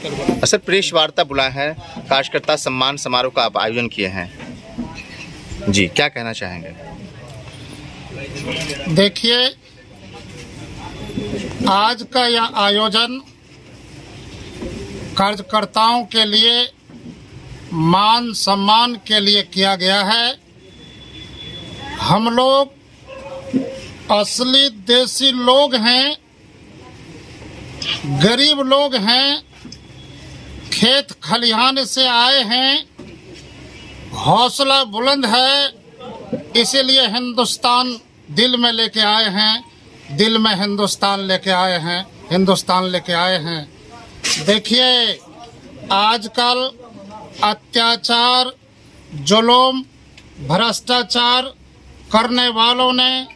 Sir, press वार्ता बुलाया है, कार्यकर्ता सम्मान समारोह का आप आयोजन किए हैं जी, क्या कहना चाहेंगे? देखिए, आज का यह आयोजन कार्यकर्ताओं के लिए मान सम्मान के लिए किया गया है। हम लोग असली देसी लोग हैं, गरीब लोग हैं, खेत खलिहान से आए हैं, हौसला बुलंद है, इसीलिए हिंदुस्तान दिल में लेके आए हैं, दिल में हिंदुस्तान लेके आए हैं, हिंदुस्तान लेके आए हैं। देखिए, आजकल अत्याचार, जुल्म, भ्रष्टाचार करने वालों ने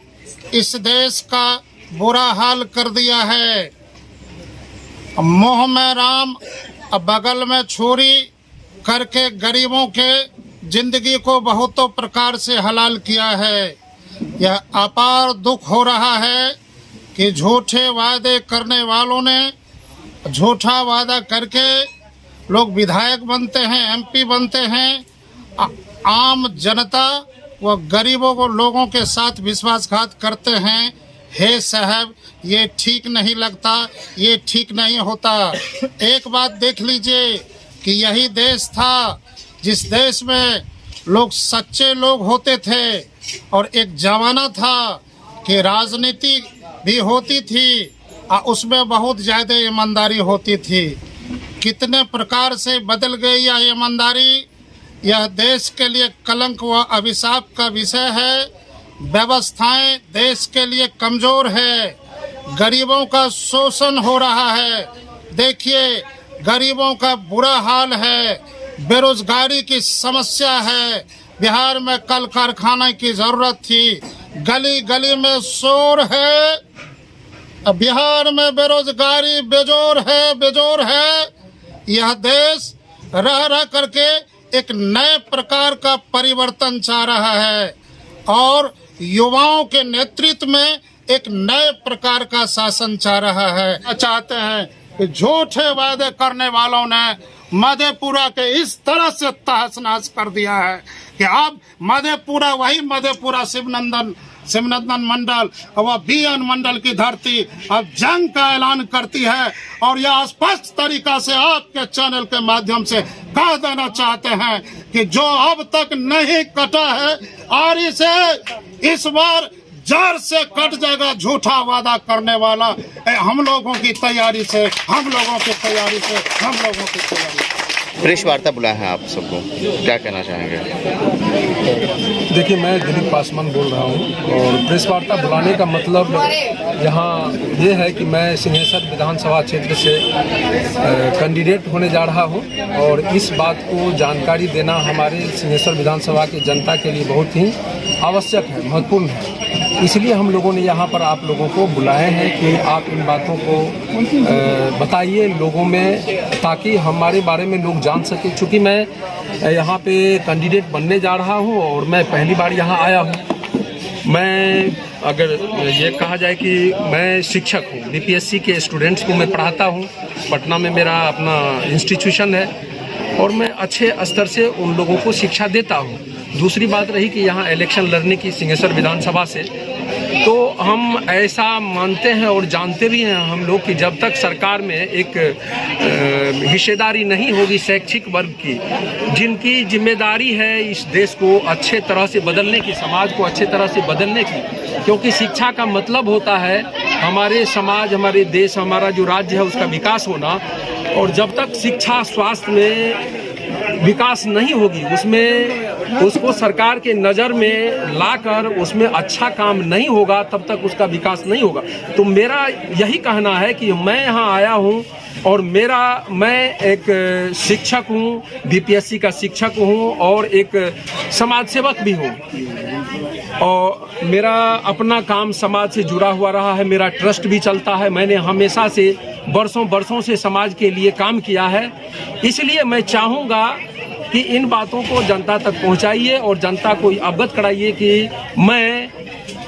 इस देश का बुरा हाल कर दिया है। मुंह में राम, बगल में छुरी करके गरीबों के जिंदगी को बहुतों प्रकार से हलाल किया है। यह अपार दुख हो रहा है कि झूठे वादे करने वालों ने झूठा वादा करके लोग विधायक बनते हैं, एमपी बनते हैं, आम जनता व गरीबों को लोगों के साथ विश्वासघात करते हैं। हे साहब, ये ठीक नहीं लगता, ये ठीक नहीं होता। एक बात देख लीजिए कि यही देश था जिस देश में लोग सच्चे लोग होते थे और एक जमाना था कि राजनीति भी होती थी और उसमें बहुत ज़्यादा ईमानदारी होती थी। कितने प्रकार से बदल गई यह ईमानदारी। यह देश के लिए कलंक व अभिशाप का विषय है। व्यवस्थाएं देश के लिए कमज़ोर है। गरीबों का शोषण हो रहा है। देखिए, गरीबों का बुरा हाल है, बेरोजगारी की समस्या है। बिहार में कल कारखाने की ज़रूरत थी, गली गली में शोर है। बिहार में बेरोजगारी बेजोर है। यह देश रह रह करके एक नए प्रकार का परिवर्तन चाह रहा है और युवाओं के नेतृत्व में एक नए प्रकार का शासन चाह रहा है। चाहते हैं कि झूठे वादे करने वालों ने मधेपुरा के इस तरह से तहस नहस कर दिया है कि अब मधेपुरा वही मधेपुरा शिवनंदन मंडल और बीएन मंडल की धरती अब जंग का ऐलान करती है। और यह स्पष्ट तरीका से आपके चैनल के माध्यम से कह देना चाहते हैं कि जो अब तक नहीं कटा है और इसे इस बार जड़ से कट जाएगा झूठा वादा करने वाला। हम लोगों की तैयारी से प्रेस वार्ता बुलाया है आप सबको, क्या कहना चाहेंगे? देखिए, मैं दिलीप पासवान बोल रहा हूँ और प्रेस वार्ता बुलाने का मतलब यहाँ ये है कि मैं सिंहेश्वर विधानसभा क्षेत्र से कैंडिडेट होने जा रहा हूँ और इस बात को जानकारी देना हमारे सिंहेश्वर विधानसभा की जनता के लिए बहुत ही आवश्यक है, महत्वपूर्ण है। इसलिए हम लोगों ने यहाँ पर आप लोगों को बुलाए हैं कि आप इन बातों को बताइए लोगों में, ताकि हमारे बारे में लोग जान सके। चूँकि मैं यहाँ पे कैंडिडेट बनने जा रहा हूँ और मैं पहली बार यहाँ आया हूँ। मैं अगर ये कहा जाए कि मैं शिक्षक हूँ, बीपीएससी के स्टूडेंट्स को मैं पढ़ाता हूँ। पटना में मेरा अपना इंस्टीट्यूशन है और मैं अच्छे स्तर से उन लोगों को शिक्षा देता हूँ। दूसरी बात रही कि यहाँ इलेक्शन लड़ने की सिंहेश्वर विधानसभा से, तो हम ऐसा मानते हैं और जानते भी हैं हम लोग कि जब तक सरकार में एक हिस्सेदारी नहीं होगी शैक्षिक वर्ग की, जिनकी जिम्मेदारी है इस देश को अच्छे तरह से बदलने की, समाज को अच्छे तरह से बदलने की, क्योंकि शिक्षा का मतलब होता है हमारे समाज, हमारे देश, हमारा जो राज्य है उसका विकास होना। और जब तक शिक्षा स्वास्थ्य में विकास नहीं होगी, उसको सरकार के नज़र में लाकर उसमें अच्छा काम नहीं होगा, तब तक उसका विकास नहीं होगा। तो मेरा यही कहना है कि मैं यहाँ आया हूँ और मैं एक शिक्षक हूँ, बीपीएससी का शिक्षक हूँ और एक समाज सेवक भी हूँ और मेरा अपना काम समाज से जुड़ा हुआ रहा है। मेरा ट्रस्ट भी चलता है। मैंने हमेशा से बरसों से समाज के लिए काम किया है। इसलिए मैं चाहूँगा कि इन बातों को जनता तक पहुँचाइए और जनता को अवगत कराइए कि मैं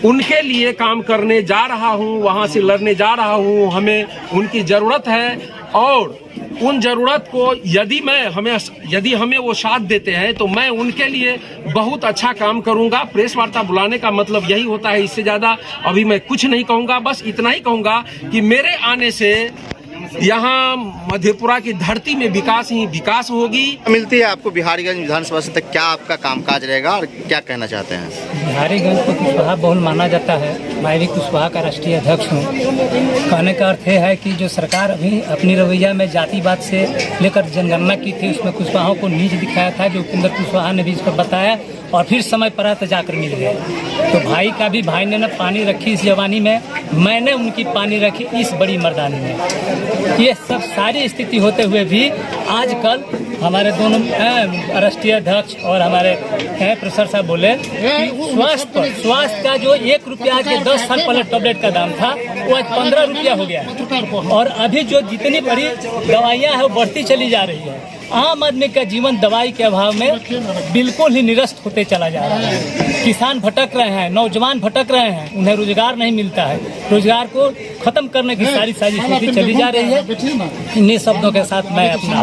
उनके लिए काम करने जा रहा हूं, वहां से लड़ने जा रहा हूं। हमें उनकी ज़रूरत है और उन ज़रूरत को यदि हमें वो साथ देते हैं तो मैं उनके लिए बहुत अच्छा काम करूंगा। प्रेस वार्ता बुलाने का मतलब यही होता है, इससे ज़्यादा अभी मैं कुछ नहीं कहूँगा। बस इतना ही कहूँगा कि मेरे आने से यहाँ मधेपुरा की धरती में विकास ही विकास होगी। मिलती है आपको बिहारीगंज विधानसभा से तक, क्या आपका कामकाज रहेगा और क्या कहना चाहते हैं? बिहारीगंज को कुशवाहा बहुल माना जाता है। मैं भी कुशवाहा का राष्ट्रीय अध्यक्ष हूँ। कहने का अर्थ है कि जो सरकार अभी अपनी रवैया में जातिवाद से लेकर जनगणना की थी, उसमें कुशवाहों को नीच दिखाया था, जो उपेंद्र कुशवाहा ने भी इस पर बताया और फिर समय पर तो जाकर मिल गए। तो भाई का भी भाई ने पानी रखी इस जवानी में, मैंने उनकी पानी रखी इस बड़ी मर्दानी में। ये सब सारी स्थिति होते हुए भी आजकल हमारे दोनों राष्ट्रीय अध्यक्ष और हमारे प्रोफेसर साहब बोले कि स्वास्थ्य का जो 1 रुपया आज के 10 साल पहले टैबलेट का दाम था वो आज 15 रुपया हो गया। और अभी जो जितनी बड़ी दवाइयाँ हैं वो बढ़ती चली जा रही है। आम आदमी का जीवन दवाई के अभाव में बिल्कुल ही निरस्त होते चला जा रहा है। किसान भटक रहे हैं, नौजवान भटक रहे हैं, उन्हें रोजगार नहीं मिलता है। रोजगार को खत्म करने की सारी स्थिति चली जा रही है। इन्हीं शब्दों के साथ मैं अपना